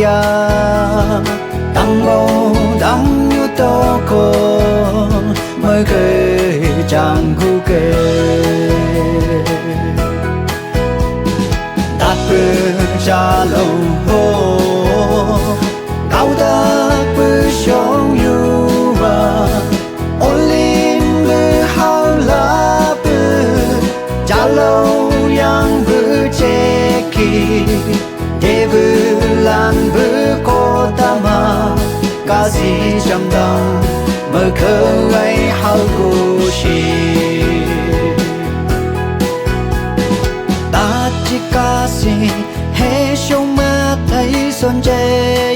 ya tăng bầu đắng như tô cô mới khơi chẳng khu kê đạt bư ra lâu hô cao đất bư sống yu và ôn linh bư hao lá bư cha lâu yang bư chê kỳ Thebü-lanbü cô tama ca sĩ trầm đăng mơ khơ ấy hao cô shi ta chỉ ca sĩ hệ sống mà thấy xuân chê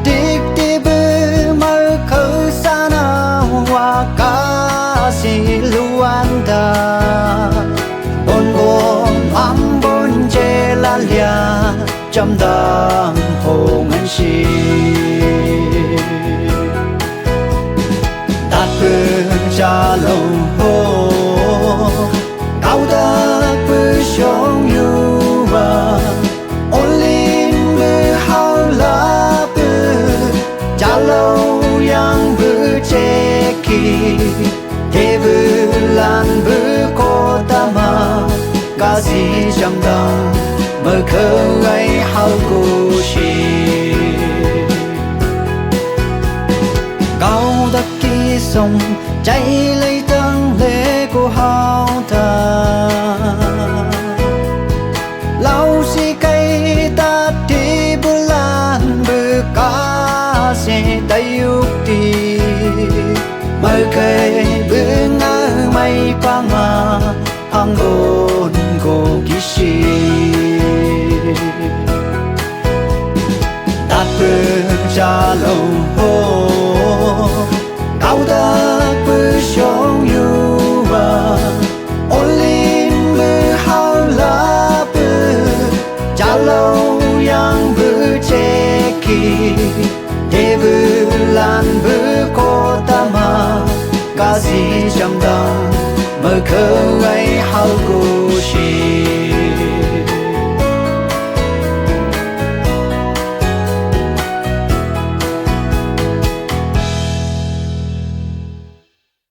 tích tí bư mơ khơ xa nào hoa ca sĩ lưu an ta ôn bồn ấm bồn chê la lia trăm đăng hồ ngân si đạt bư cha lâu hô cao đất bư sống yu và ôn linh bư hao lá bư cha lâu yang bư chê kỳ Thebü-lanbü cô tama ca sĩ trầm đăng mơ khơ ấy hao cô shi cao đất kỳ sông cháy lấy tăng lễ của hao ta lâu si cây ta đi Thebü-lanbü ca sĩ tay uk đi mơ khơi bư ngỡ mây quang mà hang gôn cô kishi đạt bư cha lâu hô cao đất bư sống yu và ôn linh bư hao lá bư cha lâu yang bư chê kỳ Thebü-lanbü cô tama ca sĩ trầm đăng mơ khơ ấy hao cô